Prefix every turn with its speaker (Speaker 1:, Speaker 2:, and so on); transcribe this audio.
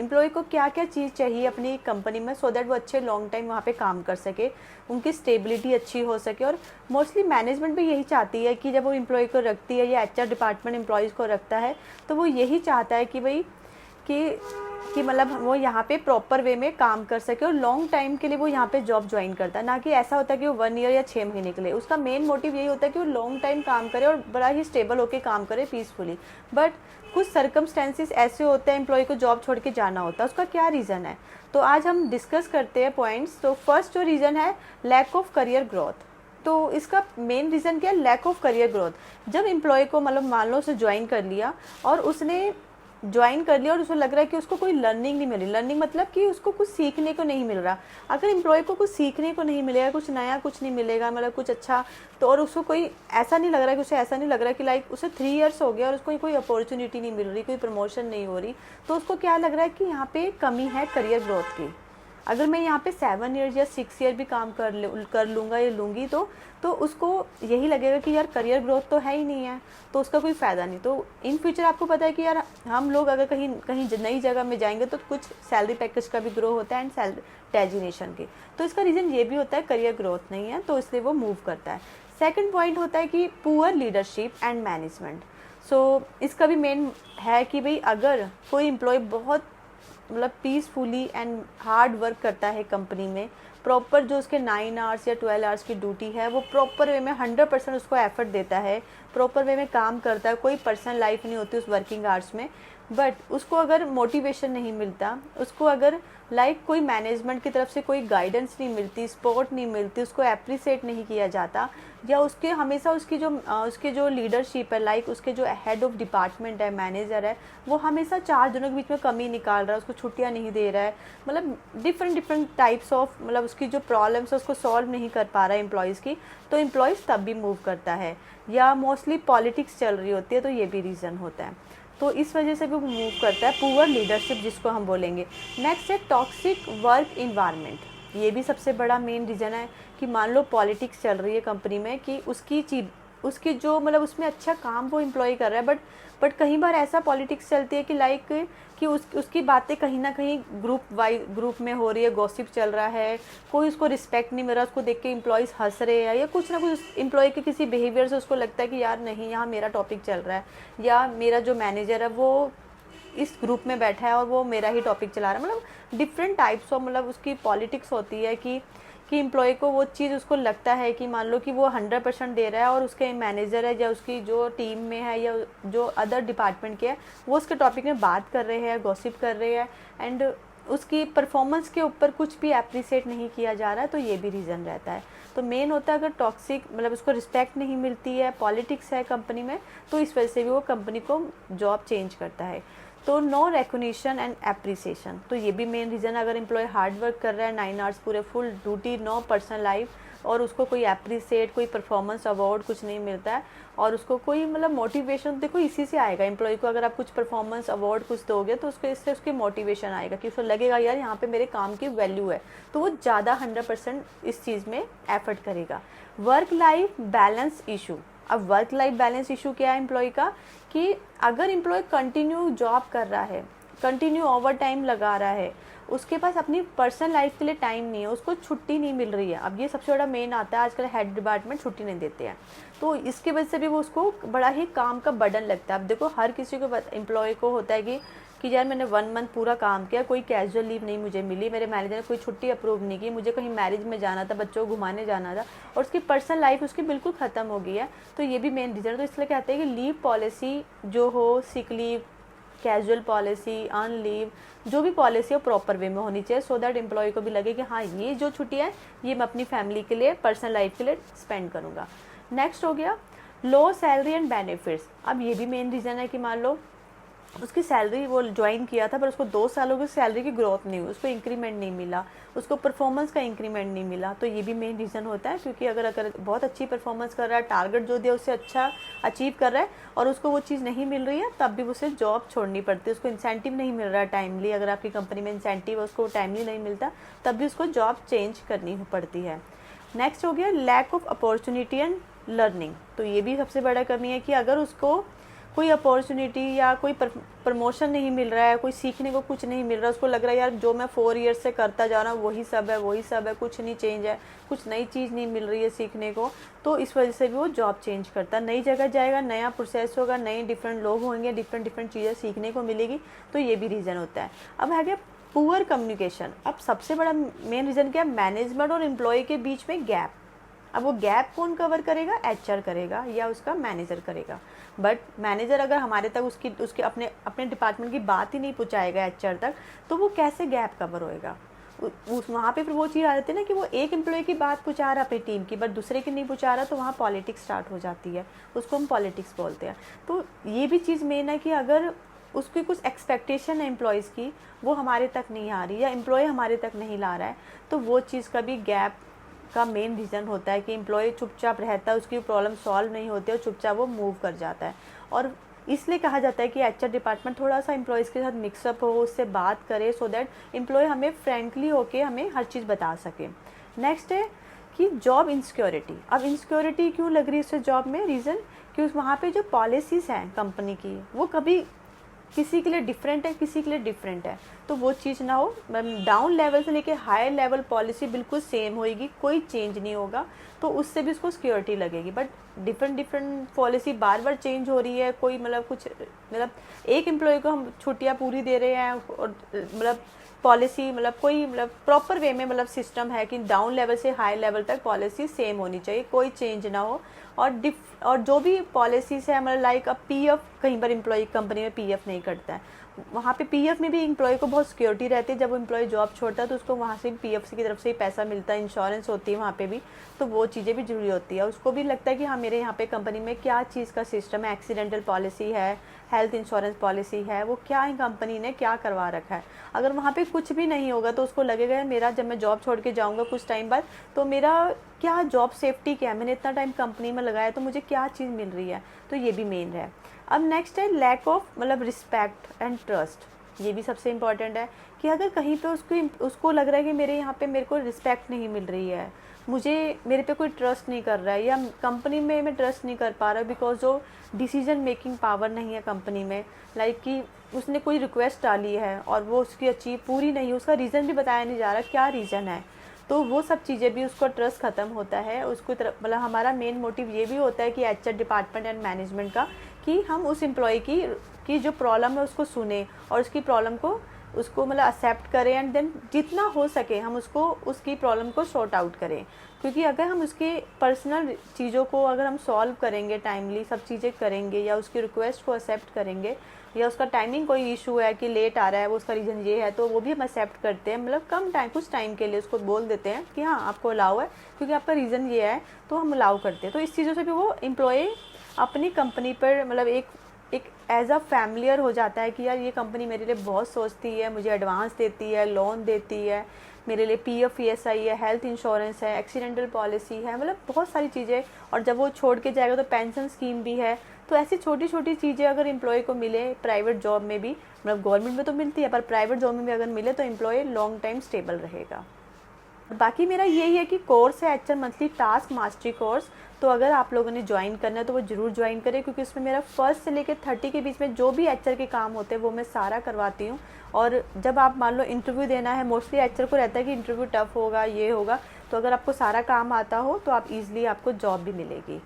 Speaker 1: Employ को क्या क्या चीज़ चाहिए अपनी कंपनी में सो दैट वो अच्छे लॉन्ग टाइम वहाँ पे काम कर सके, उनकी स्टेबिलिटी अच्छी हो सके। और मोस्टली मैनेजमेंट भी यही चाहती है कि जब वो एम्प्लॉय को रखती है या एचआर डिपार्टमेंट एम्प्लॉयज़ को रखता है तो वो यही चाहता है कि भाई कि मतलब वो यहाँ पे प्रॉपर वे में काम कर सके और लॉन्ग टाइम के लिए वो यहाँ पे जॉब ज्वाइन करता है। ना कि ऐसा होता है कि वो 1 ईयर या 6 महीने के लिए, उसका मेन मोटिव यही होता है कि वो लॉन्ग टाइम काम करे और बड़ा ही स्टेबल होकर काम करे पीसफुली। बट कुछ सर्कमस्टेंसेस ऐसे होते हैं एम्प्लॉय को जॉब छोड़ के जाना होता है, उसका क्या रीज़न है, तो आज हम डिस्कस करते हैं पॉइंट्स। तो फर्स्ट जो रीज़न है लैक ऑफ करियर ग्रोथ। तो इसका मेन रीज़न क्या है, लैक ऑफ करियर ग्रोथ। जब एम्प्लॉय को मतलब मान लो उसे ज्वाइन कर लिया और उसने ज्वाइन कर लिया और उसको लग रहा है कि उसको कोई लर्निंग नहीं मिल रही, लर्निंग मतलब कि उसको कुछ सीखने को नहीं मिल रहा। अगर एम्प्लॉय को कुछ सीखने को नहीं मिलेगा, कुछ नया कुछ नहीं मिलेगा, मतलब कुछ अच्छा, तो और उसको कोई ऐसा नहीं लग रहा है कि उसे ऐसा नहीं लग रहा है कि लाइक उसे 3 इयर्स हो गया और उसको कोई अपॉर्चुनिटी नहीं मिल रही, कोई प्रमोशन नहीं हो रही, तो उसको क्या लग रहा है कि यहाँ पे कमी है करियर ग्रोथ की। अगर मैं यहाँ पे 7 ईयर्स या 6 ईयर भी काम कर लूँगा या लूँगी तो उसको यही लगेगा कि यार करियर ग्रोथ तो है ही नहीं है, तो उसका कोई फ़ायदा नहीं। तो इन फ्यूचर आपको पता है कि यार हम लोग अगर कहीं कहीं नई जगह में जाएंगे तो कुछ सैलरी पैकेज का भी ग्रो होता है एंड सैलरी डेजिग्नेशन के, तो इसका रीज़न ये भी होता है करियर ग्रोथ नहीं है, तो इसलिए वो मूव करता है। सेकेंड पॉइंट होता है कि पुअर लीडरशिप एंड मैनेजमेंट। सो इसका भी मेन है कि भाई अगर कोई एम्प्लॉय बहुत मतलब पीसफुली एंड हार्ड वर्क करता है कंपनी में, प्रॉपर जो उसके 9 आवर्स या 12 आवर्स की ड्यूटी है वो प्रॉपर वे में 100% उसको एफर्ट देता है, प्रॉपर वे में काम करता है, कोई पर्सनल लाइफ नहीं होती उस वर्किंग आवर्स में, बट उसको अगर मोटिवेशन नहीं मिलता, उसको अगर कोई मैनेजमेंट की तरफ से कोई गाइडेंस नहीं मिलती, सपोर्ट नहीं मिलती, उसको अप्रिसिएट नहीं किया जाता, या उसके हमेशा उसकी जो लीडरशिप है, उसके जो हेड ऑफ डिपार्टमेंट है, मैनेजर है, वो हमेशा 4 जनों के बीच में कमी निकाल रहा है, उसको छुट्टियां नहीं दे रहा है, मतलब डिफरेंट टाइप्स ऑफ मतलब उसकी जो प्रॉब्लम्स है उसको सॉल्व नहीं कर पा रहा है एम्प्लॉयज़ की, तो एम्प्लॉयज़ तब भी मूव करता है। या मोस्टली पॉलिटिक्स चल रही होती है, तो ये भी रीज़न होता है, तो इस वजह से भी मूव करता है, पुअर लीडरशिप जिसको हम बोलेंगे। नेक्स्ट है टॉक्सिक वर्क इन्वायरमेंट। ये भी सबसे बड़ा मेन रीज़न है कि मान लो पॉलिटिक्स चल रही है कंपनी में कि उसकी जो मतलब उसमें अच्छा काम वो एम्प्लॉय कर रहा है, बट कई बार ऐसा पॉलिटिक्स चलती है कि कि उसकी बातें कहीं ना कहीं ग्रुप में हो रही है, गॉसिप चल रहा है, कोई उसको रिस्पेक्ट नहीं मिल रहा, उसको देख के एम्प्लॉयज़ हंस रहे हैं, या कुछ ना कुछ एम्प्लॉय के किसी बिहेवियर से उसको लगता है कि यार नहीं, यहाँ मेरा टॉपिक चल रहा है, या मेरा जो मैनेजर है वो इस ग्रुप में बैठा है और वो मेरा ही टॉपिक चला रहा है। मतलब डिफरेंट टाइप्स ऑफ मतलब उसकी पॉलिटिक्स होती है कि एम्प्लॉय को वो चीज़ उसको लगता है कि मान लो कि वो 100% दे रहा है और उसके मैनेजर है या उसकी जो टीम में है या जो अदर डिपार्टमेंट के है वो उसके टॉपिक में बात कर रहे हैं, गॉसिप कर रहे हैं, एंड उसकी परफॉर्मेंस के ऊपर कुछ भी अप्रिसिएट नहीं किया जा रहा है, तो ये भी रीज़न रहता है। तो मेन होता है अगर टॉक्सिक मतलब उसको रिस्पेक्ट नहीं मिलती है, पॉलिटिक्स है कंपनी में, तो इस वजह से भी वो कंपनी को जॉब चेंज करता है। तो नो रिकॉग्निशन एंड एप्रिसिएशन, तो ये भी मेन रीज़न है। अगर एम्प्लॉय हार्ड वर्क कर रहा है 9 आवर्स पूरे full duty, no personal life, और उसको कोई एप्रिसिएट, कोई परफॉर्मेंस अवार्ड कुछ नहीं मिलता है, और उसको कोई मतलब मोटिवेशन, देखो इसी से आएगा एम्प्लॉय को, अगर आप कुछ परफॉर्मेंस अवार्ड कुछ दोगे तो उसको इससे उसकी मोटिवेशन आएगा कि उसको लगेगा यार यहाँ पे मेरे काम की वैल्यू है, तो वो ज़्यादा 100% इस चीज़ में एफर्ट करेगा। Work life balance issue. अब वर्क लाइफ बैलेंस इशू क्या है एम्प्लॉय का, कि अगर एम्प्लॉय कंटिन्यू जॉब कर रहा है, कंटिन्यू ओवर टाइम लगा रहा है, उसके पास अपनी पर्सनल लाइफ के लिए टाइम नहीं है, उसको छुट्टी नहीं मिल रही है। अब ये सबसे बड़ा मेन आता है, आजकल हेड डिपार्टमेंट छुट्टी नहीं देते हैं, तो इसकी वजह से भी वो उसको बड़ा ही काम का बर्डन लगता है। अब देखो हर किसी को एम्प्लॉय को होता है कि यार मैंने 1 मंथ पूरा काम किया, कोई कैजुअल लीव नहीं मुझे मिली, मेरे मैनेजर ने कोई छुट्टी अप्रूव नहीं की, मुझे कहीं मैरिज में जाना था, बच्चों को घुमाने जाना था, और उसकी पर्सनल लाइफ उसकी बिल्कुल ख़त्म हो गई है, तो ये भी मेन रीज़न है। तो इसलिए कहते हैं कि लीव पॉलिसी जो हो, sick leave, casual policy, earn leave, जो भी पॉलिसी हो प्रॉपर वे में होनी चाहिए, सो दैट एम्प्लॉय को भी लगे कि हाँ ये जो छुट्टियाँ है ये मैं अपनी फैमिली के लिए, पर्सनल लाइफ के लिए स्पेंड करूँगा। नेक्स्ट हो गया लो सैलरी एंड बेनिफिट्स। अब ये भी मेन रीज़न है कि मान लो उसकी सैलरी वो ज्वाइन किया था पर उसको 2 सालों की सैलरी की ग्रोथ नहीं हुई, उसको इंक्रीमेंट नहीं मिला, उसको परफॉर्मेंस का इंक्रीमेंट नहीं मिला, तो ये भी मेन रीज़न होता है। क्योंकि अगर बहुत अच्छी परफॉर्मेंस कर रहा है, टारगेट जो दिया उससे अच्छा अचीव कर रहा है और उसको वो चीज़ नहीं मिल रही है, तब भी उसे जॉब छोड़नी पड़ती है, उसको इंसेंटिव नहीं मिल रहा है टाइमली, अगर आपकी कंपनी में इंसेंटिव है उसको टाइमली नहीं मिलता, तब भी उसको जॉब चेंज करनी पड़ती है। नेक्स्ट हो गया lack of opportunity and learning. तो ये भी सबसे बड़ा कमी है कि अगर उसको कोई अपॉर्चुनिटी या कोई प्रमोशन नहीं मिल रहा है, कोई सीखने को कुछ नहीं मिल रहा है, उसको लग रहा है यार जो मैं 4 ईयर्स से करता जा रहा हूँ वही सब है, वही सब है, कुछ नहीं चेंज है, कुछ नई चीज़ नहीं मिल रही है सीखने को, तो इस वजह से भी वो जॉब चेंज करता है। नई जगह जाएगा, नया प्रोसेस होगा, नए डिफरेंट लोग होंगे, डिफरेंट चीज़ें सीखने को मिलेगी, तो ये भी रीज़न होता है। अब है क्या, पुअर कम्युनिकेशन। अब सबसे बड़ा मेन रीज़न क्या है, मैनेजमेंट और एम्प्लॉय के बीच में गैप। अब वो गैप कौन कवर करेगा, एचआर करेगा या उसका मैनेजर करेगा। बट मैनेजर अगर हमारे तक उसके अपने डिपार्टमेंट की बात ही नहीं पहुंचाएगा एचआर तक, तो वो कैसे गैप कवर होएगा। वहाँ पे फिर वो चीज़ आ जाती है ना कि वो एक एम्प्लॉय की बात पहुँचा रहा अपनी टीम की, बट दूसरे की नहीं पहुँचा रहा, तो वहाँ पॉलिटिक्स स्टार्ट हो जाती है, उसको हम पॉलिटिक्स बोलते हैं। तो ये भी चीज़ मेन है कि अगर उसकी कुछ एक्सपेक्टेशन है एम्प्लॉयज़ की, वो हमारे तक नहीं आ रही या एम्प्लॉय हमारे तक नहीं ला रहा है, तो वो चीज़ का भी गैप का मेन रीज़न होता है कि एम्प्लॉय चुपचाप रहता है, उसकी प्रॉब्लम सॉल्व नहीं होती और चुपचाप वो मूव कर जाता है। और इसलिए कहा जाता है कि एचआर डिपार्टमेंट थोड़ा सा एम्प्लॉयज़ के साथ मिक्सअप हो, उससे बात करे, सो दैट एम्प्लॉय हमें फ्रेंकली होके हमें हर चीज़ बता सके। नेक्स्ट है कि जॉब इनसिक्योरिटी। अब इनसिक्योरिटी क्यों लग रही है उससे जॉब में, रीज़न कि उस वहाँ पे जो पॉलिसीज़ हैं कंपनी की, वो कभी किसी के लिए डिफरेंट है, किसी के लिए डिफरेंट है, तो वो चीज़ ना हो। डाउन लेवल से लेके हाई लेवल पॉलिसी बिल्कुल सेम होएगी, कोई चेंज नहीं होगा, तो उससे भी उसको सिक्योरिटी लगेगी। But different policy bar bar change हो रही है, कोई मतलब एक एम्प्लॉय को हम छुट्टियां पूरी दे रहे हैं और पॉलिसी कोई प्रॉपर वे में सिस्टम है कि डाउन लेवल से हाई लेवल तक पॉलिसी सेम होनी चाहिए, कोई चेंज ना हो। और जो भी पॉलिसीज़ है लाइक अब पीएफ, कहीं पर एम्प्लॉय कंपनी में पीएफ नहीं करता है, वहाँ पे पीएफ में भी एम्प्लॉय को बहुत सिक्योरिटी रहती है। जब वो एम्प्लॉय जॉब छोड़ता है तो उसको वहाँ से पीएफ की तरफ से ही पैसा मिलता है, इंश्योरेंस होती है वहाँ पे भी, तो वो चीज़ें भी जरूरी होती है। उसको भी लगता है कि हाँ मेरे यहाँ पे कंपनी में क्या चीज़ का सिस्टम है, एक्सीडेंटल पॉलिसी है, हेल्थ इंश्योरेंस पॉलिसी है, वो क्या है कंपनी ने क्या करवा रखा है। अगर वहाँ पे कुछ भी नहीं होगा तो उसको लगेगा मेरा जब मैं जॉब छोड़ के जाऊँगा कुछ टाइम बाद, तो मेरा क्या जॉब सेफ्टी क्या है, मैंने इतना टाइम कंपनी में लगाया तो मुझे क्या चीज़ मिल रही है, तो ये भी मेन है। अब नेक्स्ट है lack of respect and trust. ये भी सबसे इम्पॉर्टेंट है कि अगर कहीं पे उसको लग रहा है कि मेरे को रिस्पेक्ट नहीं मिल रही है, मेरे पे कोई ट्रस्ट नहीं कर रहा है, या कंपनी में मैं ट्रस्ट नहीं कर पा रहा बिकॉज जो डिसीजन मेकिंग पावर नहीं है कंपनी में, लाइक कि उसने कोई रिक्वेस्ट डाली है और वो उसकी अचीव पूरी नहीं, उसका रीज़न भी बताया नहीं जा रहा क्या रीज़न है, तो वो सब चीज़ें भी उसको ट्रस्ट ख़त्म होता है। उसको हमारा मेन मोटिव ये भी होता है कि एचआर डिपार्टमेंट एंड मैनेजमेंट का, कि हम उस एम्प्लॉय की जो प्रॉब्लम है उसको सुने और उसकी प्रॉब्लम को उसको एक्सेप्ट करें, एंड देन जितना हो सके हम उसकी प्रॉब्लम को सॉर्ट आउट करें। क्योंकि अगर हम उसके पर्सनल चीज़ों को अगर हम सॉल्व करेंगे, टाइमली सब चीज़ें करेंगे, या उसकी रिक्वेस्ट को एक्सेप्ट करेंगे, या उसका टाइमिंग कोई इशू है कि लेट आ रहा है, वो उसका रीज़न ये है, तो वो भी हम एक्सेप्ट करते हैं, कम टाइम कुछ टाइम के लिए उसको बोल देते हैं कि हाँ आपको अलाउ है क्योंकि आपका रीज़न ये है, तो हम अलाउ करते हैं। तो इस चीज़ों से भी वो एम्प्लॉय अपनी कंपनी पर एक एज अ फैमिलियर हो जाता है कि यार ये कंपनी मेरे लिए बहुत सोचती है, मुझे एडवांस देती है, लोन देती है, मेरे लिए पीएफ ईएसआई है, हेल्थ इंश्योरेंस है, एक्सीडेंटल पॉलिसी है, बहुत सारी चीज़ें। और जब वो छोड़ के जाएगा तो पेंशन स्कीम भी है। तो ऐसी छोटी छोटी चीज़ें अगर एम्प्लॉय को मिले प्राइवेट जॉब में भी, गवर्नमेंट में तो मिलती है पर प्राइवेट जॉब में भी अगर मिले, तो एम्प्लॉय लॉन्ग टाइम स्टेबल रहेगा। बाकी मेरा यही है कि कोर्स है HR monthly task mastery course, तो अगर आप लोगों ने ज्वाइन करना है तो वो ज़रूर ज्वाइन करें, क्योंकि उसमें मेरा 1 से लेकर 30 के बीच में जो भी एचआर के काम होते हैं वो मैं सारा करवाती हूँ। और जब आप मान लो इंटरव्यू देना है, मोस्टली एचआर को रहता है कि इंटरव्यू टफ होगा, ये होगा, तो अगर आपको सारा काम आता हो तो आप ईजिली आपको जॉब भी मिलेगी।